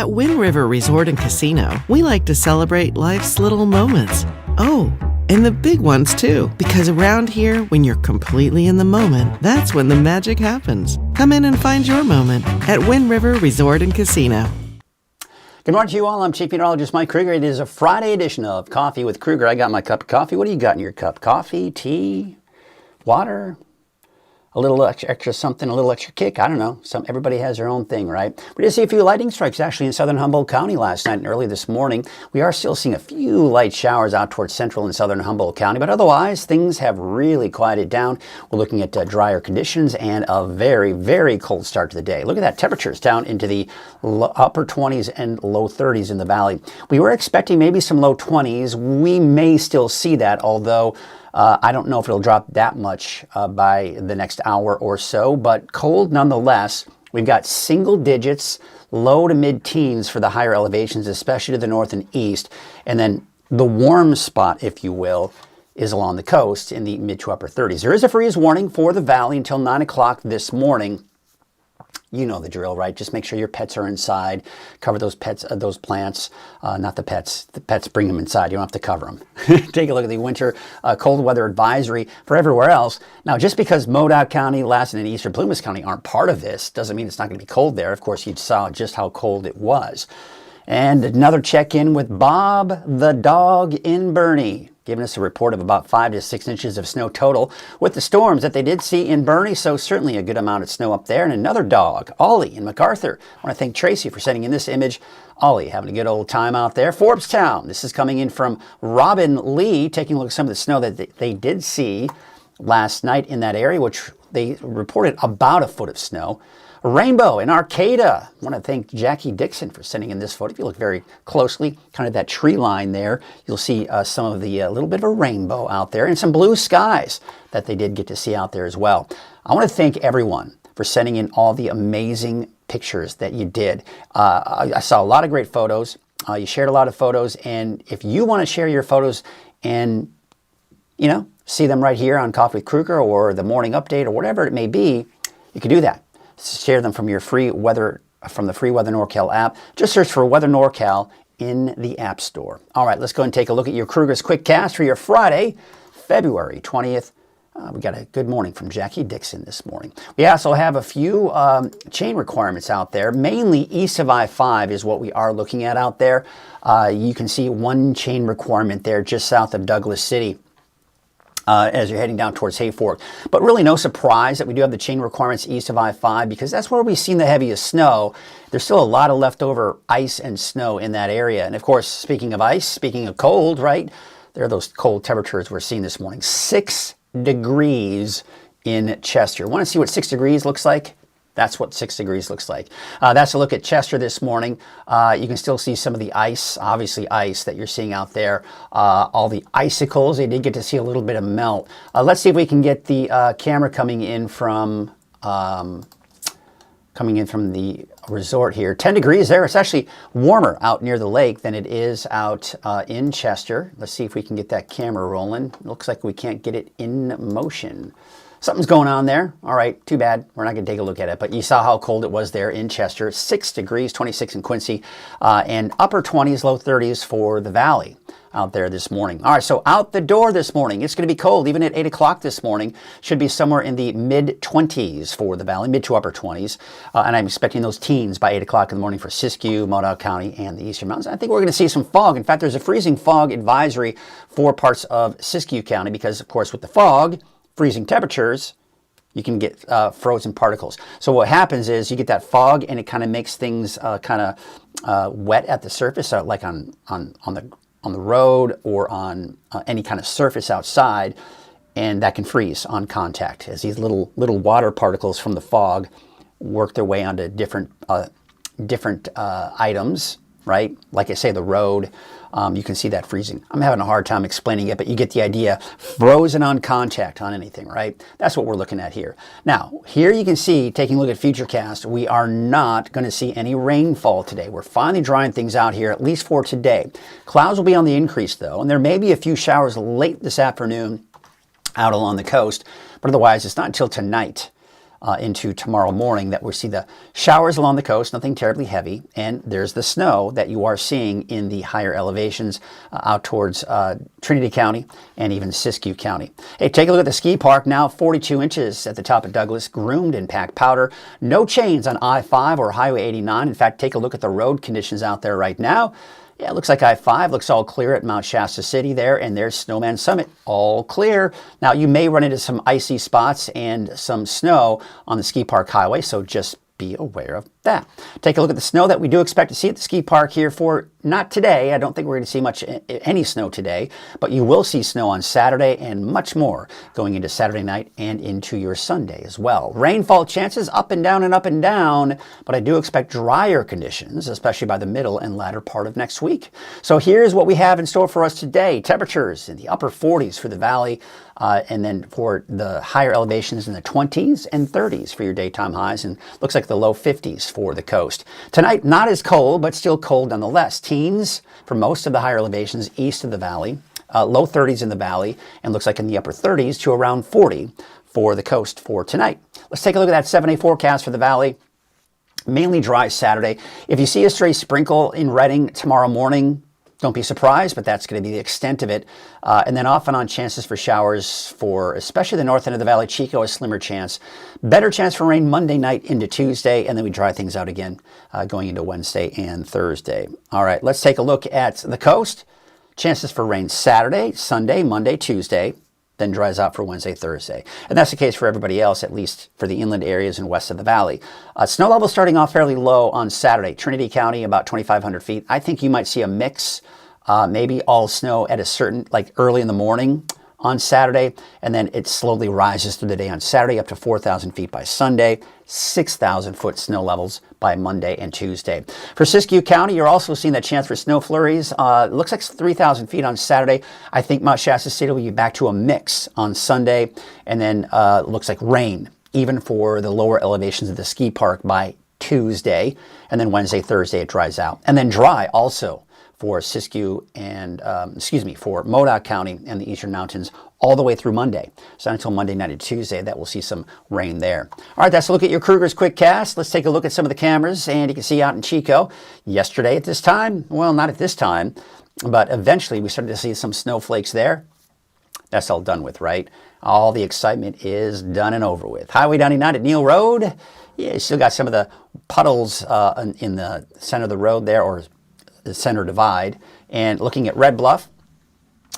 At Wind River Resort and Casino, we like to celebrate life's little moments. Oh, and the big ones too, because around here, when you're completely in the moment, that's when the magic happens. Come in and find your moment at Wind River Resort and Casino. Good morning to you all. I'm Chief Meteorologist Mike Krueger. It is a Friday edition of Coffee with Krueger. I got my cup of coffee. What do you got in your cup? Coffee, tea, water? A little extra something, a little extra kick. I don't know. Everybody has their own thing, right? We did see a few lightning strikes actually in southern Humboldt County last night and early this morning. We are still seeing a few light showers out towards central and southern Humboldt County, but otherwise things have really quieted down. We're looking at drier conditions and a very, very cold start to the day. Look at that. Temperatures down into the upper 20s and low 30s in the valley. We were expecting maybe some low 20s. We may still see that, although I don't know if it'll drop that much by the next hour or so, but cold nonetheless. We've got single digits, low to mid-teens for the higher elevations, especially to the north and east. And then the warm spot, if you will, is along the coast in the mid to upper 30s. There is a freeze warning for the valley until 9 o'clock this morning. You know the drill, right? Just make sure your pets are inside. Cover those plants, not the pets. The pets, bring them inside. You don't have to cover them. Take a look at the winter cold weather advisory for everywhere else. Now, just because Modoc County, Lassen, and Eastern Plumas County aren't part of this doesn't mean it's not going to be cold there. Of course, you saw just how cold it was. And another check-in with Bob the dog in Boerne, giving us a report of about 5 to 6 inches of snow total with the storms that they did see in Boerne, so certainly a good amount of snow up there. And another dog, Ollie in MacArthur. I want to thank Tracy for sending in this image. Ollie having a good old time out there. Forbes-town, this is coming in from Robin Lee, taking a look at some of the snow that they did see last night in that area, which they reported about a foot of snow. Rainbow in Arcata. I want to thank Jackie Dixon for sending in this photo. If you look very closely, kind of that tree line there, you'll see some of the little bit of a rainbow out there and some blue skies that they did get to see out there as well. I want to thank everyone for sending in all the amazing pictures that you did. I saw a lot of great photos. You shared a lot of photos, and if you want to share your photos and, you know, see them right here on Coffee with Krueger or the morning update or whatever it may be, you can do that. Share them from your free weather, from the free Weather NorCal app. Just search for Weather NorCal in the App Store. All right, let's go and take a look at your Krueger's Quick Cast for your Friday, February 20th. We got a good morning from Jackie Dixon this morning. We also have a few chain requirements out there. Mainly east of I-5 is what we are looking at out there. You can see one chain requirement there just south of Douglas City. As you're heading down towards Hayfork. But really no surprise that we do have the chain requirements east of I-5 because that's where we've seen the heaviest snow. There's still a lot of leftover ice and snow in that area. And of course, speaking of ice, speaking of cold, right? There are those cold temperatures we're seeing this morning. 6 degrees in Chester. Want to see what 6 degrees looks like? That's what 6 degrees looks like. That's a look at Chester this morning. You can still see some of the ice, obviously ice that you're seeing out there. All the icicles, they did get to see a little bit of melt. Let's see if we can get the camera coming in from the resort here. 10 degrees there. It's actually warmer out near the lake than it is out in Chester. Let's see if we can get that camera rolling. Looks like we can't get it in motion. Something's going on there. All right, too bad. We're not going to take a look at it, but you saw how cold it was there in Chester. 6 degrees, 26 in Quincy, and upper 20s, low 30s for the valley out there this morning. All right, so out the door this morning, it's going to be cold. Even at 8 o'clock this morning, should be somewhere in the mid-20s for the valley, mid to upper 20s. And I'm expecting those teens by 8 o'clock in the morning for Siskiyou, Modoc County, and the Eastern Mountains. I think we're going to see some fog. In fact, there's a freezing fog advisory for parts of Siskiyou County because, of course, with the fog, freezing temperatures, you can get frozen particles. So what happens is you get that fog and it kind of makes things kind of wet at the surface, like on the road or on any kind of surface outside, and that can freeze on contact as these little water particles from the fog work their way onto different items, right? Like I say, the road. You can see that freezing. I'm having a hard time explaining it, but you get the idea. Frozen on contact on anything, right? That's what we're looking at here. Now, here you can see, taking a look at Futurecast, we are not going to see any rainfall today. We're finally drying things out here, at least for today. Clouds will be on the increase, though, and there may be a few showers late this afternoon out along the coast, but otherwise, it's not until tonight into tomorrow morning that we'll see the showers along the coast, nothing terribly heavy, and there's the snow that you are seeing in the higher elevations out towards Trinity County and even Siskiyou County. Hey, take a look at the ski park now, 42 inches at the top of Douglas, groomed in packed powder. No chains on I-5 or Highway 89. In fact, take a look at the road conditions out there right now. Yeah, it looks like I-5 looks all clear at Mount Shasta City there, and there's Snowman Summit, all clear. Now, you may run into some icy spots and some snow on the ski park highway, so just be aware of that. Take a look at the snow that we do expect to see at the ski park here for not today. I don't think we're going to see much any snow today, but you will see snow on Saturday and much more going into Saturday night and into your Sunday as well. Rainfall chances up and down, but I do expect drier conditions, especially by the middle and latter part of next week. So here's what we have in store for us today. Temperatures in the upper 40s for the valley, and then for the higher elevations in the 20s and 30s for your daytime highs, and looks like the low 50s for the coast. Tonight, not as cold, but still cold nonetheless. Teens for most of the higher elevations east of the valley, low 30s in the valley, and looks like in the upper 30s to around 40 for the coast for tonight. Let's take a look at that 7-day forecast for the valley. Mainly dry Saturday. If you see a stray sprinkle in Redding tomorrow morning, don't be surprised, but that's going to be the extent of it. And then off and on chances for showers for especially the north end of the valley. Chico, a slimmer chance. Better chance for rain Monday night into Tuesday, and then we dry things out again going into Wednesday and Thursday. All right, let's take a look at the coast. Chances for rain Saturday, Sunday, Monday, Tuesday, then dries out for Wednesday, Thursday. And that's the case for everybody else, at least for the inland areas and west of the valley. Snow level starting off fairly low on Saturday. Trinity County, about 2,500 feet. I think you might see a mix, maybe all snow at a certain, like early in the morning on Saturday, and then it slowly rises through the day on Saturday up to 4,000 feet by Sunday, 6,000 foot snow levels by Monday and Tuesday. For Siskiyou County, you're also seeing that chance for snow flurries. It looks like 3,000 feet on Saturday. I think Mount Shasta City will be back to a mix on Sunday, and then it looks like rain, even for the lower elevations of the ski park by Tuesday, and then Wednesday, Thursday it dries out. And then dry also for Siskiyou and, for Modoc County and the Eastern Mountains all the way through Monday. So until Monday night and Tuesday, that we'll see some rain there. All right, that's a look at your Krueger's Quick Cast. Let's take a look at some of the cameras, and you can see out in Chico yesterday at this time, well, not at this time, but eventually we started to see some snowflakes there. That's all done with, right? All the excitement is done and over with. Highway 99 at Neal Road. Yeah, you still got some of the puddles in the center of the road there, or the center divide. And looking at Red Bluff,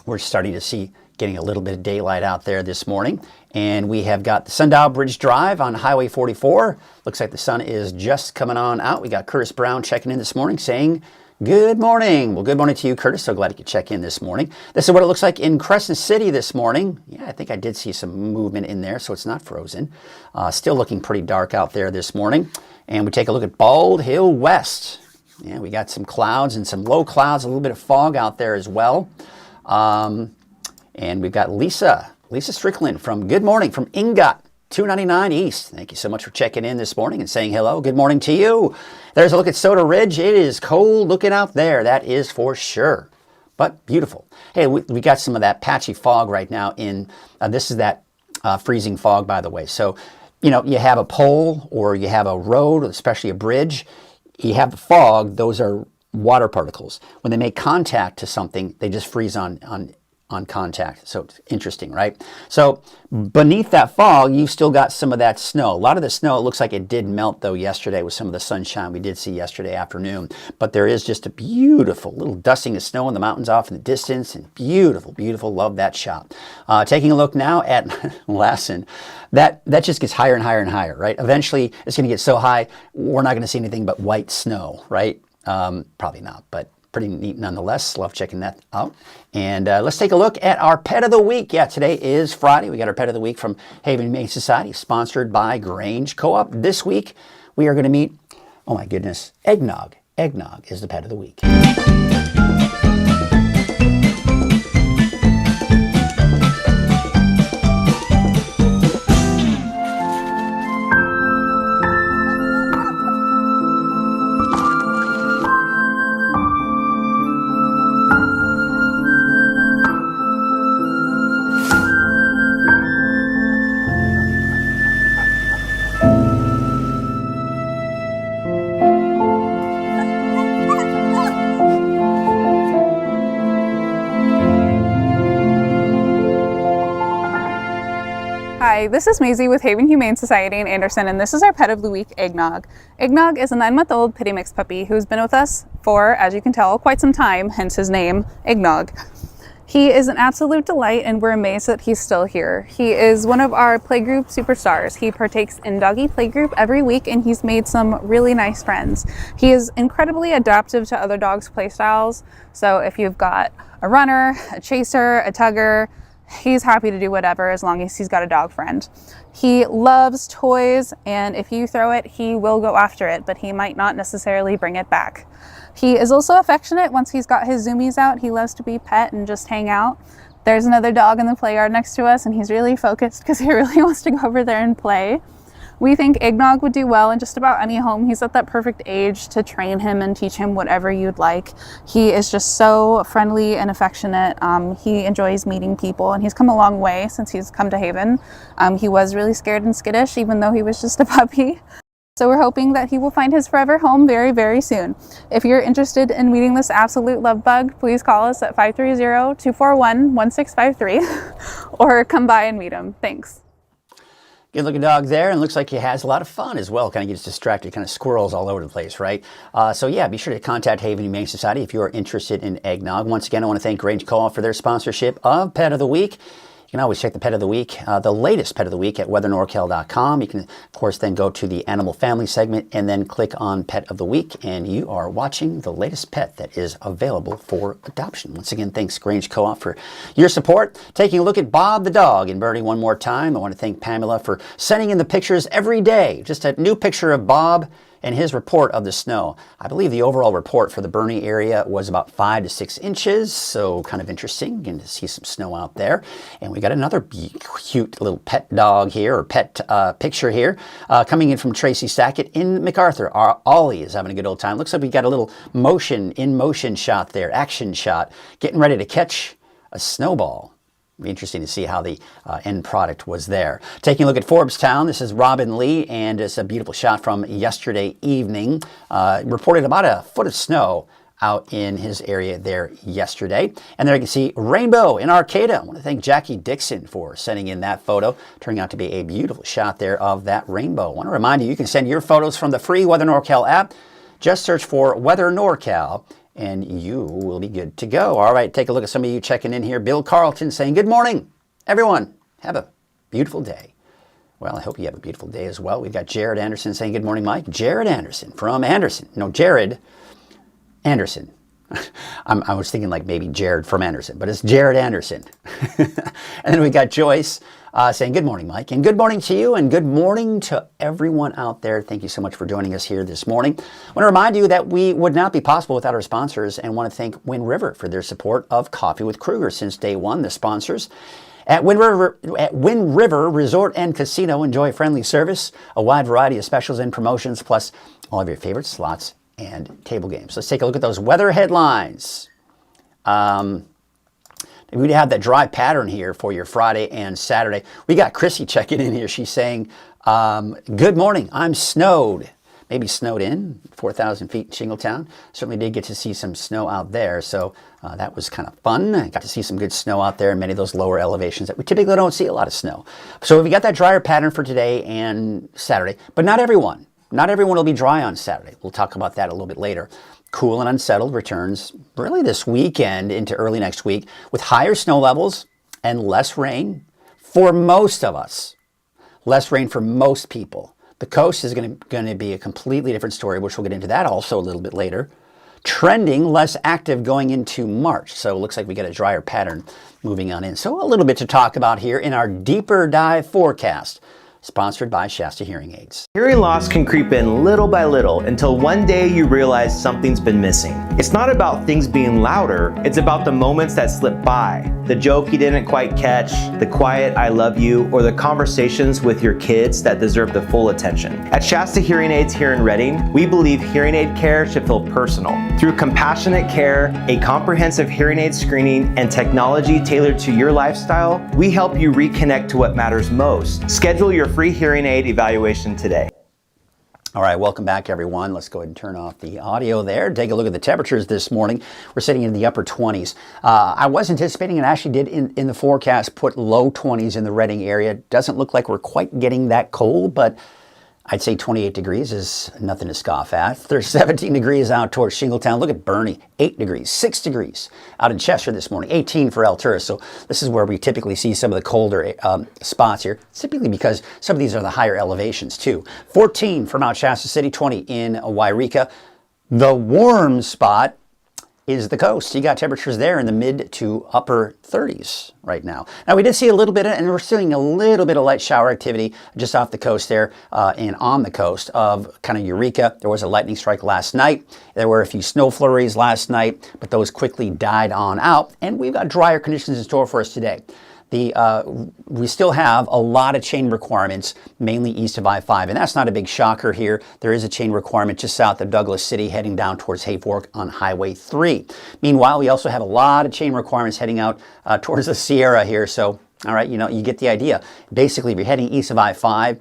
we're starting to see getting a little bit of daylight out there this morning. And we have got the Sundial Bridge Drive on Highway 44. Looks like the sun is just coming on out. We got Curtis Brown checking in this morning saying, good morning. Well, good morning to you, Curtis. So glad you could check in this morning. This is what it looks like in Crescent City this morning. Yeah, I think I did see some movement in there, so it's not frozen. Still looking pretty dark out there this morning. And we take a look at Bald Hill West. Yeah, we got some clouds and some low clouds, a little bit of fog out there as well. And we've got Lisa Strickland from Good Morning from Ingot, 299 East. Thank you so much for checking in this morning and saying hello. Good morning to you. There's a look at Soda Ridge. It is cold looking out there, that is for sure, but beautiful. Hey, we got some of that patchy fog right now in, this is that freezing fog, by the way. So, you know, you have a pole or you have a road, especially a bridge, you have the fog, those are water particles. When they make contact to something, they just freeze on contact. So it's interesting, right? So beneath that fog, you've still got some of that snow. A lot of the snow, it looks like it did melt though yesterday with some of the sunshine we did see yesterday afternoon. But there is just a beautiful little dusting of snow in the mountains off in the distance, and beautiful, beautiful. Love that shot. Taking a look now at Lassen. That just gets higher and higher and higher, right? Eventually it's going to get so high, we're not going to see anything but white snow, right? Probably not, but pretty neat nonetheless. Love checking that out. And let's take a look at our Pet of the Week. Yeah, today is Friday. We got our Pet of the Week from Haven Humane Society, sponsored by Grange Co-op. This week, we are going to meet, oh my goodness, Eggnog. Eggnog is the Pet of the Week. Hi, this is Maisie with Haven Humane Society in Anderson, and this is our pet of the week, Eggnog. Eggnog is a 9-month-old pitty mix puppy who's been with us for, as you can tell, quite some time, hence his name, Eggnog. He is an absolute delight, and we're amazed that he's still here. He is one of our playgroup superstars. He partakes in doggy playgroup every week, and he's made some really nice friends. He is incredibly adaptive to other dogs' play styles, so if you've got a runner, a chaser, a tugger, he's happy to do whatever as long as he's got a dog friend. He loves toys, and if you throw it, he will go after it, but he might not necessarily bring it back. He is also affectionate once he's got his zoomies out. He loves to be pet and just hang out. There's another dog in the play yard next to us, and he's really focused because he really wants to go over there and play. We think Eggnog would do well in just about any home. He's at that perfect age to train him and teach him whatever you'd like. He is just so friendly and affectionate. He enjoys meeting people, and he's come a long way since he's come to Haven. He was really scared and skittish, even though he was just a puppy. So we're hoping that he will find his forever home very, very soon. If you're interested in meeting this absolute love bug, please call us at 530-241-1653 or come by and meet him. Thanks. Good looking dog there, and looks like he has a lot of fun as well. Kind of gets distracted, kind of squirrels all over the place, right? So yeah, be sure to contact Haven Humane Society if you are interested in Eggnog. Once again, I want to thank Grange Co-op for their sponsorship of Pet of the Week. You can always check the Pet of the Week, the latest Pet of the Week at weathernorcal.com. You can, of course, then go to the Animal Family segment and then click on Pet of the Week, and you are watching the latest pet that is available for adoption. Once again, thanks Grange Co-op for your support. Taking a look at Bob the dog and Bernie one more time. I want to thank Pamela for sending in the pictures every day. Just a new picture of Bob and his report of the snow. I believe the overall report for the Bernie area was about 5 to 6 inches, so kind of interesting. Getting to see some snow out there. And we got another cute little pet dog here, or pet picture here, coming in from Tracy Sackett in MacArthur. Our Ollie is having a good old time. Looks like we got a little in motion shot there, action shot, getting ready to catch a snowball. Be interesting to see how the end product was there. Taking a look at Forbestown, this is Robin Lee, and it's a beautiful shot from yesterday evening. Reported about a foot of snow out in his area there yesterday. And there you can see rainbow in Arcata. I want to thank Jackie Dixon for sending in that photo. Turning out to be a beautiful shot there of that rainbow. I want to remind you, you can send your photos from the free Weather NorCal app. Just search for Weather NorCal, and you will be good to go. All right, take a look at some of you checking in here. Bill Carlton saying, good morning, everyone. Have a beautiful day. Well, I hope you have a beautiful day as well. We've got Jared Anderson saying, good morning, Mike. Jared Anderson from Anderson. No, Jared Anderson. I was thinking like maybe Jared from Anderson, but it's Jared Anderson. And then we got Joyce saying, good morning, Mike. And good morning to you, and good morning to everyone out there. Thank you so much for joining us here this morning. I want to remind you that we would not be possible without our sponsors, and want to thank Wind River for their support of Coffee with Krueger since day one. The sponsors at Wind River Resort and Casino enjoy friendly service, a wide variety of specials and promotions, plus all of your favorite slots and table games. Let's take a look at those weather headlines. We have that dry pattern here for your Friday and Saturday. We got Chrissy checking in here. She's saying, good morning, I'm snowed. Maybe snowed in, 4,000 feet in Shingletown. Certainly did get to see some snow out there, so that was kind of fun. I got to see some good snow out there in many of those lower elevations that we typically don't see a lot of snow. So we got that drier pattern for today and Saturday, but not everyone. Not everyone will be dry on Saturday. We'll talk about that a little bit later. Cool and unsettled returns really this weekend into early next week with higher snow levels and less rain for most of us. Less rain for most people. The coast is going to be a completely different story, which we'll get into that also a little bit later. Trending less active going into March. So it looks like we got a drier pattern moving on in. So a little bit to talk about here in our deeper dive forecast. Sponsored by Shasta Hearing Aids. Hearing loss can creep in little by little until one day you realize something's been missing. It's not about things being louder, it's about the moments that slip by. The joke you didn't quite catch, the quiet I love you, or the conversations with your kids that deserve the full attention. At Shasta Hearing Aids here in Redding, we believe hearing aid care should feel personal. Through compassionate care, a comprehensive hearing aid screening, and technology tailored to your lifestyle, we help you reconnect to what matters most. Schedule your free hearing aid evaluation today. All right, welcome back, everyone. Let's go ahead and turn off the audio there. Take a look at the temperatures this morning. We're sitting in the upper 20s. I was anticipating, and actually did in the forecast, put low 20s in the Reading area. Doesn't look like we're quite getting that cold, but I'd say 28 degrees is nothing to scoff at. There's 17 degrees out towards Shingletown. Look at Bernie, 8 degrees, 6 degrees out in Chester this morning, 18 for Altura. So this is where we typically see some of the colder spots here, typically because some of these are the higher elevations too. 14 for Mount Shasta City, 20 in Wairika. The warm spot is the coast. You got temperatures there in the mid to upper 30s right now. Now we did see a little bit, and we're seeing a little bit of light shower activity just off the coast there and on the coast of kind of Eureka. There was a lightning strike last night. There were a few snow flurries last night, but those quickly died on out, and we've got drier conditions in store for us today. We still have a lot of chain requirements, mainly east of I-5, and that's not a big shocker here. There is a chain requirement just south of Douglas City heading down towards Hayfork on Highway 3. Meanwhile, we also have a lot of chain requirements heading out towards the Sierra here, so all right, you get the idea. Basically, if you're heading east of I-5,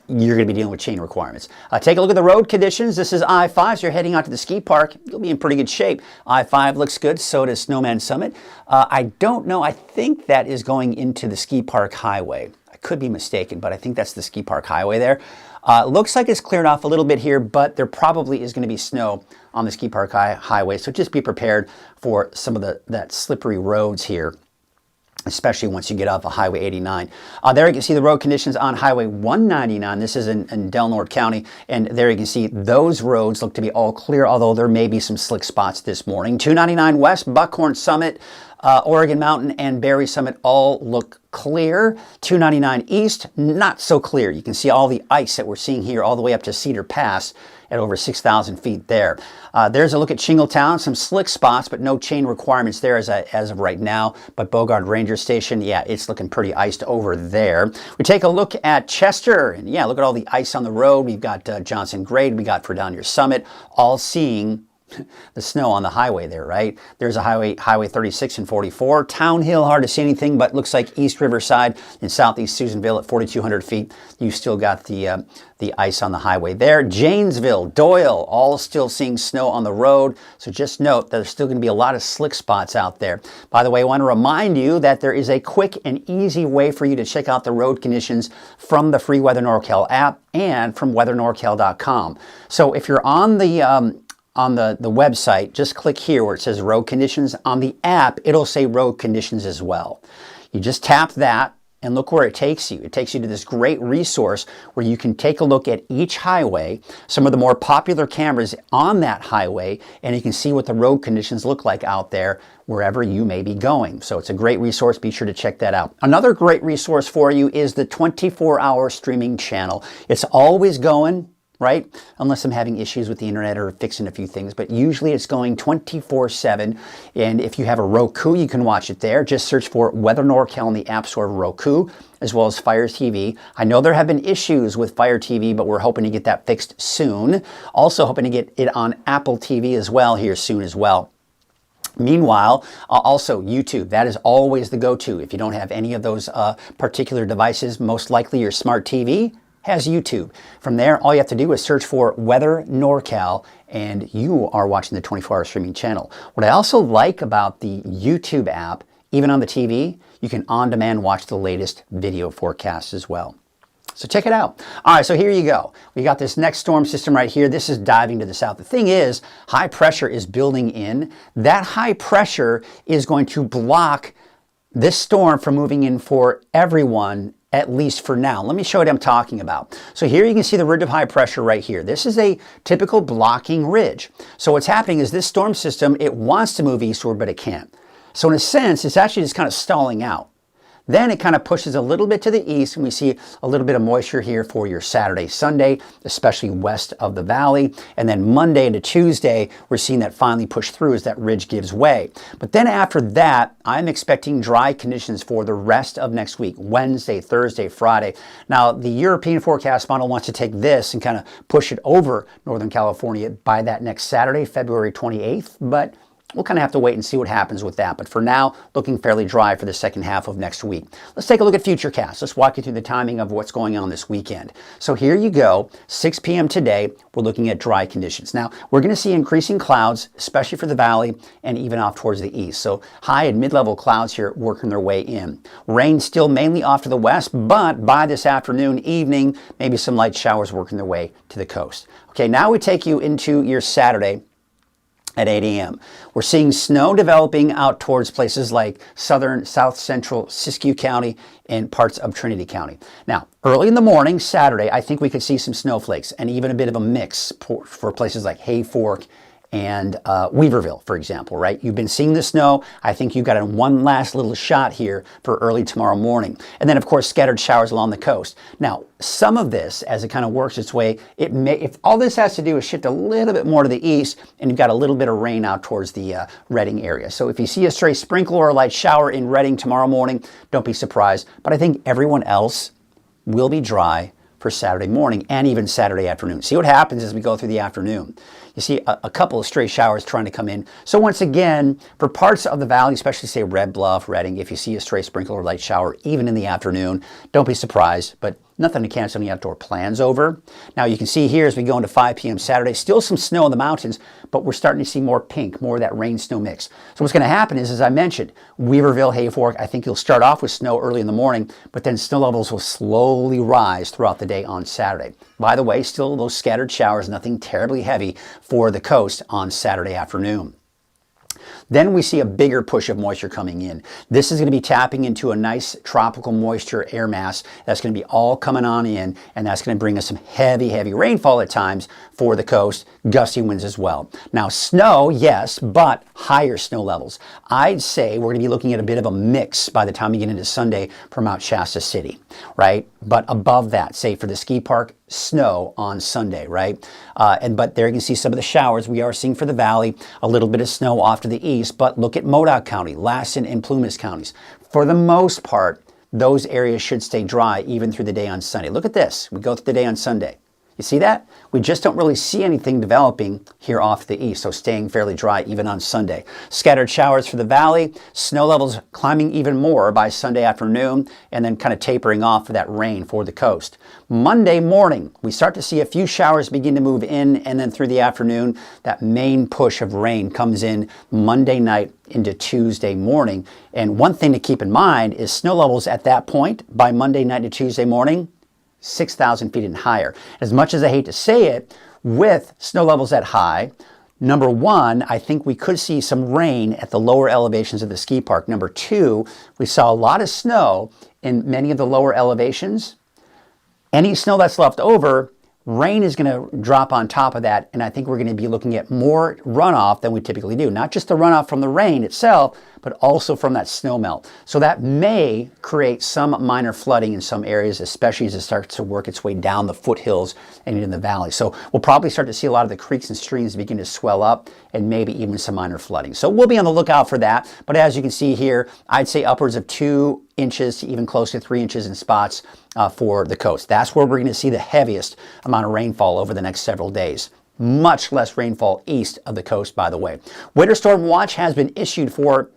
you're going to be dealing with chain requirements. Take a look at the road conditions. This is I-5, so you're heading out to the ski park. You'll be in pretty good shape. I-5 looks good, so does Snowman Summit. I don't know. I think that is going into the ski park highway. I could be mistaken, but I think that's the ski park highway there. Looks like it's cleared off a little bit here, but there probably is going to be snow on the ski park highway, so just be prepared for some of that slippery roads here, especially once you get off of Highway 89. There you can see the road conditions on Highway 199. This is in Del Norte County, and there you can see those roads look to be all clear, although there may be some slick spots this morning. 299 West, Buckhorn Summit, Oregon Mountain, and Berry Summit all look clear. 299 East, not so clear. You can see all the ice that we're seeing here all the way up to Cedar Pass at over 6,000 feet there. There's a look at Shingletown, some slick spots, but no chain requirements there as of right now. But Bogard Ranger Station, yeah, it's looking pretty iced over there. We take a look at Chester, and yeah, look at all the ice on the road. We've got Johnson Grade, we got for down your Summit, all seeing the snow on the highway there, right? There's a highway 36 and 44. Town Hill, hard to see anything, but looks like East Riverside and Southeast Susanville at 4,200 feet. You still got the ice on the highway there. Janesville, Doyle, all still seeing snow on the road. So just note that there's still going to be a lot of slick spots out there. By the way, I want to remind you that there is a quick and easy way for you to check out the road conditions from the free Weather NorCal app and from weathernorcal.com. So if you're on the website, just click here where it says road conditions. On the app, it'll say road conditions as well. You just tap that and look where it takes you. It takes you to this great resource where you can take a look at each highway, some of the more popular cameras on that highway, and you can see what the road conditions look like out there wherever you may be going. So it's a great resource. Be sure to check that out. Another great resource for you is the 24-hour streaming channel. It's always going, right? Unless I'm having issues with the internet or fixing a few things, but usually it's going 24/7. And if you have a Roku, you can watch it there. Just search for Weather NorCal in the App Store of Roku, as well as Fire TV. I know there have been issues with Fire TV, but we're hoping to get that fixed soon. Also hoping to get it on Apple TV as well here soon as well. Meanwhile, also YouTube, that is always the go-to. If you don't have any of those particular devices, most likely your smart TV has YouTube. From there, all you have to do is search for Weather NorCal, and you are watching the 24-hour streaming channel. What I also like about the YouTube app, even on the TV, you can on-demand watch the latest video forecasts as well. So check it out. All right, so here you go. We got this next storm system right here. This is diving to the south. The thing is, high pressure is building in. That high pressure is going to block this storm from moving in for everyone, at least for now. Let me show you what I'm talking about. So here you can see the ridge of high pressure right here. This is a typical blocking ridge. So what's happening is this storm system, it wants to move eastward, but it can't. So in a sense, it's actually just kind of stalling out. Then it kind of pushes a little bit to the east, and we see a little bit of moisture here for your Saturday, Sunday, especially west of the valley. And then Monday into Tuesday, we're seeing that finally push through as that ridge gives way. But then after that, I'm expecting dry conditions for the rest of next week, Wednesday, Thursday, Friday. Now, the European forecast model wants to take this and kind of push it over Northern California by that next Saturday, February 28th, but We'll kind of have to wait and see what happens with that. But for now, looking fairly dry for the second half of next week. Let's take a look at futurecast. Let's walk you through the timing of what's going on this weekend. So here you go, 6 p.m. today, we're looking at dry conditions. Now, we're going to see increasing clouds, especially for the valley and even off towards the east. So high and mid-level clouds here working their way in. Rain still mainly off to the west, but by this afternoon, evening, maybe some light showers working their way to the coast. Okay, now we take you into your Saturday at 8 a.m. We're seeing snow developing out towards places like southern, south central Siskiyou County and parts of Trinity County. Now, early in the morning, Saturday, I think we could see some snowflakes and even a bit of a mix for places like Hayfork and Weaverville, for example, right? You've been seeing the snow. I think you've got a one last little shot here for early tomorrow morning. And then, of course, scattered showers along the coast. Now, some of this, as it kind of works its way, if all this has to do is shift a little bit more to the east, and you've got a little bit of rain out towards the Redding area. So if you see a stray sprinkle or a light shower in Redding tomorrow morning, don't be surprised. But I think everyone else will be dry for Saturday morning and even Saturday afternoon. See what happens as we go through the afternoon. You see a couple of stray showers trying to come in. So once again, for parts of the valley, especially say Red Bluff, Redding, if you see a stray sprinkle or light shower, even in the afternoon, don't be surprised, but nothing to cancel any outdoor plans over. Now you can see here as we go into 5 p.m. Saturday, still some snow in the mountains, but we're starting to see more pink, more of that rain-snow mix. So what's going to happen is, as I mentioned, Weaverville, Hayfork, I think you'll start off with snow early in the morning, but then snow levels will slowly rise throughout the day on Saturday. By the way, still those scattered showers, nothing terribly heavy for the coast on Saturday afternoon. Then we see a bigger push of moisture coming in. This is going to be tapping into a nice tropical moisture air mass that's going to be all coming on in, and that's going to bring us some heavy, heavy rainfall at times for the coast, gusty winds as well. Now, snow, yes, but higher snow levels. I'd say we're going to be looking at a bit of a mix by the time we get into Sunday for Mount Shasta City, right? But above that, say for the ski park, snow on Sunday, right? But there you can see some of the showers we are seeing for the valley, a little bit of snow off to the east, but look at Modoc County, Lassen, and Plumas counties. For the most part, those areas should stay dry even through the day on Sunday. Look at this. We go through the day on Sunday. You see that? We just don't really see anything developing here off to the east, so staying fairly dry even on Sunday. Scattered showers for the valley, snow levels climbing even more by Sunday afternoon, and then kind of tapering off for that rain for the coast. Monday morning, we start to see a few showers begin to move in, and then through the afternoon, that main push of rain comes in Monday night into Tuesday morning. And one thing to keep in mind is snow levels at that point, by Monday night to Tuesday morning, 6,000 feet and higher. As much as I hate to say it, with snow levels that high, number one, I think we could see some rain at the lower elevations of the ski park. Number two, we saw a lot of snow in many of the lower elevations. Any snow that's left over, rain is going to drop on top of that, and I think we're going to be looking at more runoff than we typically do. Not just the runoff from the rain itself, but also from that snow melt. So that may create some minor flooding in some areas, especially as it starts to work its way down the foothills and into the valley. So we'll probably start to see a lot of the creeks and streams begin to swell up and maybe even some minor flooding. So we'll be on the lookout for that. But as you can see here, I'd say upwards of 2 inches to even close to 3 inches in spots for the coast. That's where we're going to see the heaviest amount of rainfall over the next several days. Much less rainfall east of the coast, by the way. Winter storm watch has been issued for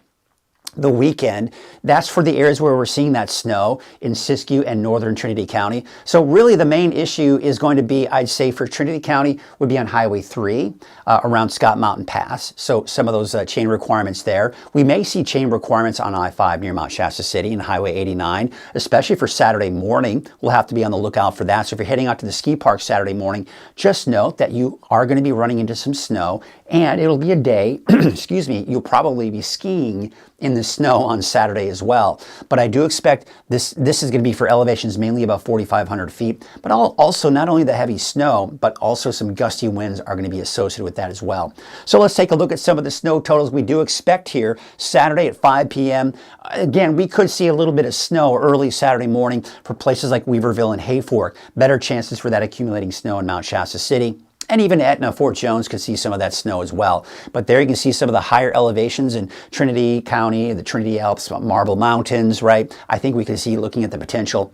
the weekend. That's for the areas where we're seeing that snow in Siskiyou and northern Trinity County. So really the main issue is going to be, I'd say for Trinity County, would be on Highway 3 around Scott Mountain Pass. So some of those chain requirements there. We may see chain requirements on I-5 near Mount Shasta City and Highway 89, especially for Saturday morning. We'll have to be on the lookout for that. So if you're heading out to the ski park Saturday morning, just note that you are going to be running into some snow, and it'll be a day, excuse me, you'll probably be skiing in the snow on Saturday as well. But I do expect this is going to be for elevations mainly about 4,500 feet, but also not only the heavy snow, but also some gusty winds are going to be associated with that as well. So let's take a look at some of the snow totals we do expect here Saturday at 5 p.m. Again, we could see a little bit of snow early Saturday morning for places like Weaverville and Hayfork. Better chances for that accumulating snow in Mount Shasta City. And even Etna, Fort Jones could see some of that snow as well. But there you can see some of the higher elevations in Trinity County, the Trinity Alps, Marble Mountains, right? I think we can see, looking at the potential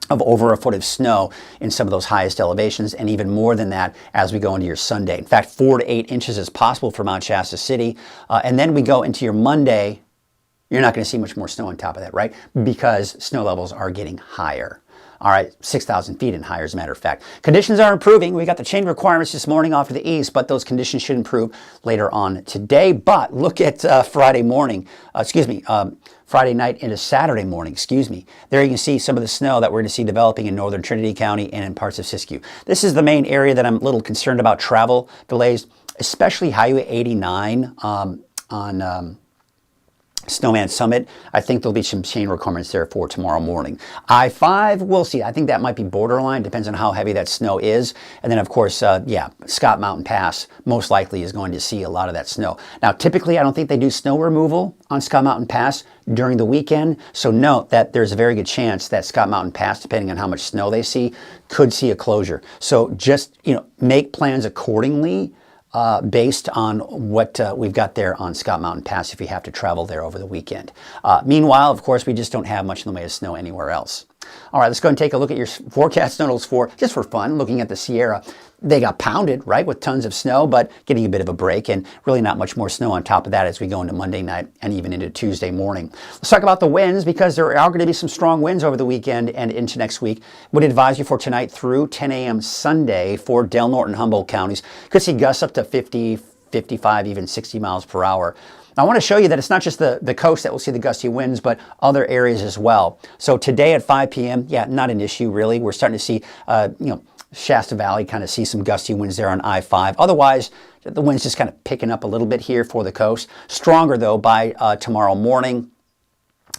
of over a foot of snow in some of those highest elevations, and even more than that as we go into your Sunday. In fact, 4 to 8 inches is possible for Mount Shasta City. And then we go into your Monday, you're not going to see much more snow on top of that, right? Because snow levels are getting higher. All right, 6,000 feet and higher, as a matter of fact. Conditions are improving. We got the chain requirements this morning off to the east, but those conditions should improve later on today. But look at Friday night into Saturday morning, There you can see some of the snow that we're going to see developing in northern Trinity County and in parts of Siskiyou. This is the main area that I'm a little concerned about travel delays, especially Highway 89 on Snowman Summit. I think there'll be some chain requirements there for tomorrow morning. I-5, we'll see. I think that might be borderline, depends on how heavy that snow is. And then, of course, Scott Mountain Pass most likely is going to see a lot of that snow. Now, typically, I don't think they do snow removal on Scott Mountain Pass during the weekend. So note that there's a very good chance that Scott Mountain Pass, depending on how much snow they see, could see a closure. So just, make plans accordingly based on what we've got there on Scott Mountain Pass if you have to travel there over the weekend. Meanwhile, of course, we just don't have much in the way of snow anywhere else. All right, let's go and take a look at your forecast totals just for fun, looking at the Sierra. They got pounded, right, with tons of snow, but getting a bit of a break, and really not much more snow on top of that as we go into Monday night and even into Tuesday morning. Let's talk about the winds, because there are going to be some strong winds over the weekend and into next week. Would advise you for tonight through 10 a.m. Sunday for Del Norte and Humboldt counties. Could see gusts up to 50, 55, even 60 miles per hour. I want to show you that it's not just the coast that will see the gusty winds, but other areas as well. So today at 5 p.m., not an issue really. We're starting to see, Shasta Valley kind of see some gusty winds there on I-5. Otherwise, the wind's just kind of picking up a little bit here for the coast. Stronger though by tomorrow morning.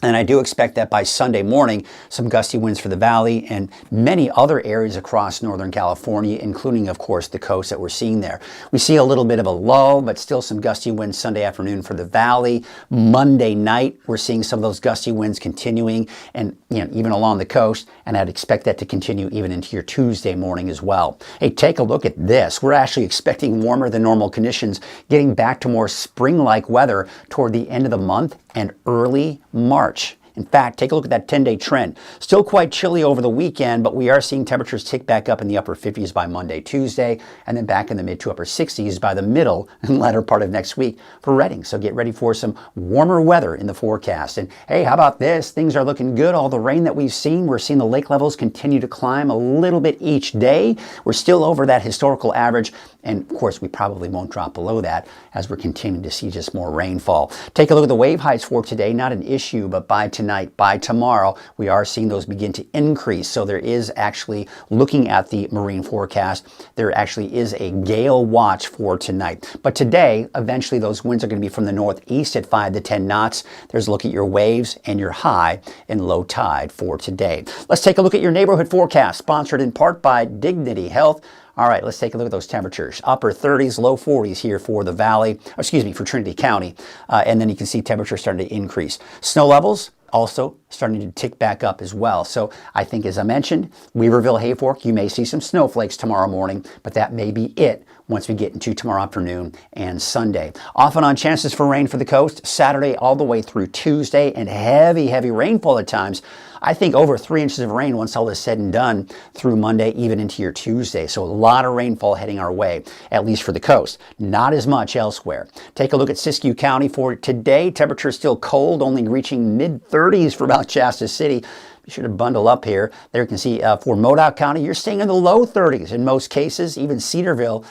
And I do expect that by Sunday morning, some gusty winds for the valley and many other areas across Northern California, including, of course, the coast that we're seeing there. We see a little bit of a lull, but still some gusty winds Sunday afternoon for the valley. Monday night, we're seeing some of those gusty winds continuing and even along the coast, and I'd expect that to continue even into your Tuesday morning as well. Hey, take a look at this. We're actually expecting warmer than normal conditions, getting back to more spring-like weather toward the end of the month and early March. In fact, take a look at that 10-day trend. Still quite chilly over the weekend, but we are seeing temperatures tick back up in the upper 50s by Monday, Tuesday, and then back in the mid to upper 60s by the middle and latter part of next week for Redding. So get ready for some warmer weather in the forecast. And hey, how about this? Things are looking good. All the rain that we've seen, we're seeing the lake levels continue to climb a little bit each day. We're still over that historical average. And of course, we probably won't drop below that as we're continuing to see just more rainfall. Take a look at the wave heights for today. Not an issue, but by tonight, by tomorrow, we are seeing those begin to increase. So there is actually, looking at the marine forecast, there actually is a gale watch for tonight. But today, eventually those winds are going to be from the northeast at 5 to 10 knots. There's a look at your waves and your high and low tide for today. Let's take a look at your neighborhood forecast, sponsored in part by Dignity Health. All right, let's take a look at those temperatures. Upper 30s, low 40s here for the valley, for Trinity County. And then you can see temperatures starting to increase. Snow levels also starting to tick back up as well. So I think, as I mentioned, Weaverville, Hayfork, you may see some snowflakes tomorrow morning, but that may be it once we get into tomorrow afternoon and Sunday. Off and on chances for rain for the coast, Saturday all the way through Tuesday, and heavy, heavy rainfall at times. I think over 3 inches of rain once all is said and done through Monday, even into your Tuesday. So a lot of rainfall heading our way, at least for the coast. Not as much elsewhere. Take a look at Siskiyou County for today. Temperature still cold, only reaching mid-30s for about Shasta City. Be sure to bundle up here. There you can see for Modoc County, you're staying in the low 30s in most cases. Even Cedarville,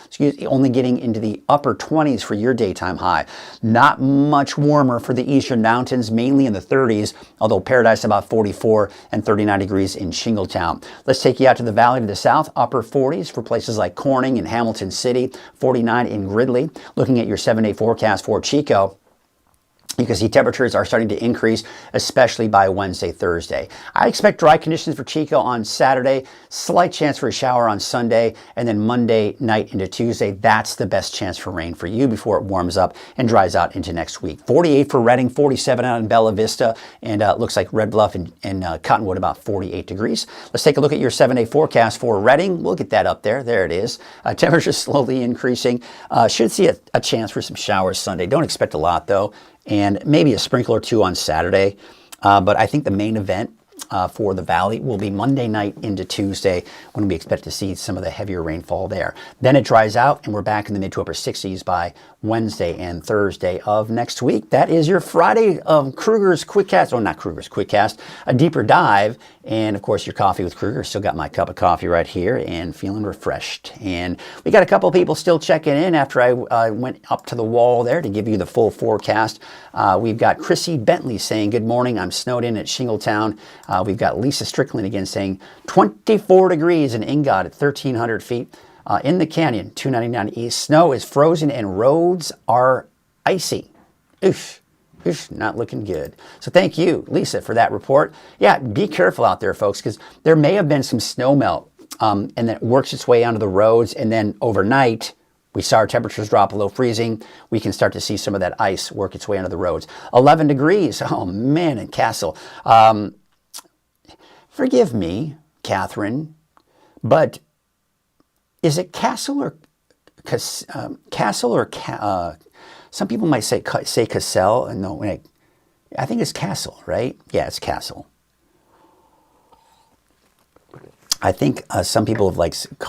only getting into the upper 20s for your daytime high. Not much warmer for the eastern mountains, mainly in the 30s, although Paradise about 44 and 39 degrees in Shingletown. Let's take you out to the valley to the south, upper 40s for places like Corning and Hamilton City, 49 in Gridley. Looking at your 7-day forecast for Chico, you can see temperatures are starting to increase, especially by Wednesday, Thursday. I expect dry conditions for Chico on Saturday, slight chance for a shower on Sunday, and then Monday night into Tuesday, that's the best chance for rain for you before it warms up and dries out into next week. 48 for Redding, 47 out in Bella Vista, and it looks like Red Bluff and Cottonwood about 48 degrees. Let's take a look at your 7-day forecast for Redding. We'll get that up there. There it is. Temperatures slowly increasing. Should see a chance for some showers Sunday. Don't expect a lot though. And maybe a sprinkle or two on Saturday. But I think the main event for the valley will be Monday night into Tuesday, when we expect to see some of the heavier rainfall there. Then it dries out and we're back in the mid to upper 60s by Wednesday and Thursday of next week. That is your Friday of Krueger's Quickcast, not Krueger's Quickcast, a deeper dive. And of course, your coffee with Krueger. Still got my cup of coffee right here and feeling refreshed. And we got a couple of people still checking in after I went up to the wall there to give you the full forecast. We've got Chrissy Bentley saying, good morning, I'm snowed in at Shingletown. We've got Lisa Strickland again saying 24 degrees in Ingot at 1,300 feet. In the canyon, 299 east, snow is frozen and roads are icy. Oof. Oof, not looking good. So thank you, Lisa, for that report. Yeah, be careful out there, folks, because there may have been some snow melt and then it works its way onto the roads, and then overnight, we saw our temperatures drop below freezing. We can start to see some of that ice work its way onto the roads. 11 degrees, oh man, in Castle. Forgive me, Catherine, but is it Castle or Castle or some people might say Cassell? No, wait, I think it's Castle, right? Yeah, it's Castle. I think some people have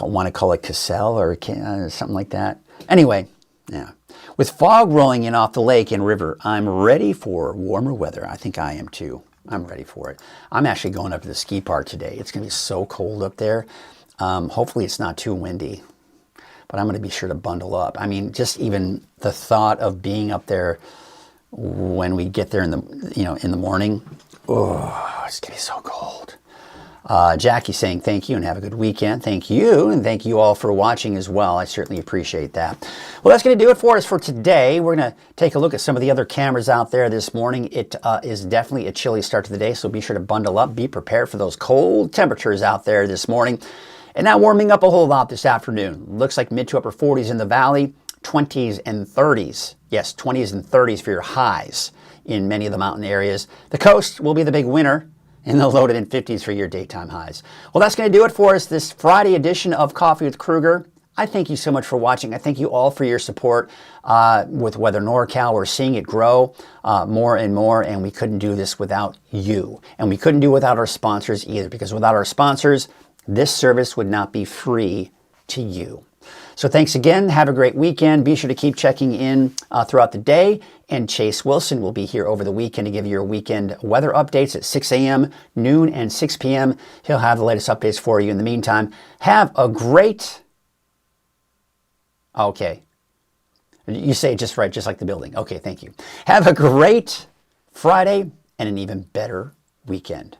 want to call it Cassell or something like that. Anyway, yeah. With fog rolling in off the lake and river, I'm ready for warmer weather. I think I am too. I'm ready for it. I'm actually going up to the ski park today. It's going to be so cold up there. Hopefully it's not too windy, but I'm going to be sure to bundle up. I mean, just even the thought of being up there when we get there in the morning, oh, it's going to be so cold. Jackie saying thank you and have a good weekend. Thank you, and thank you all for watching as well. I certainly appreciate that. Well, that's going to do it for us for today. We're going to take a look at some of the other cameras out there this morning. It is definitely a chilly start to the day, so be sure to bundle up. Be prepared for those cold temperatures out there this morning. And now warming up a whole lot this afternoon. Looks like mid to upper 40s in the valley, 20s and 30s. Yes, 20s and 30s for your highs in many of the mountain areas. The coast will be the big winner, in the low to mid-50s for your daytime highs. Well, that's going to do it for us this Friday edition of Coffee with Krueger. I thank you so much for watching. I thank you all for your support with Weather NorCal. We're seeing it grow more and more, and we couldn't do this without you. And we couldn't do it without our sponsors either, because without our sponsors, this service would not be free to you. So thanks again. Have a great weekend. Be sure to keep checking in throughout the day. And Chase Wilson will be here over the weekend to give you your weekend weather updates at 6 a.m., noon, and 6 p.m. He'll have the latest updates for you. In the meantime, have a great... Okay. You say it just right, just like the building. Okay, thank you. Have a great Friday and an even better weekend.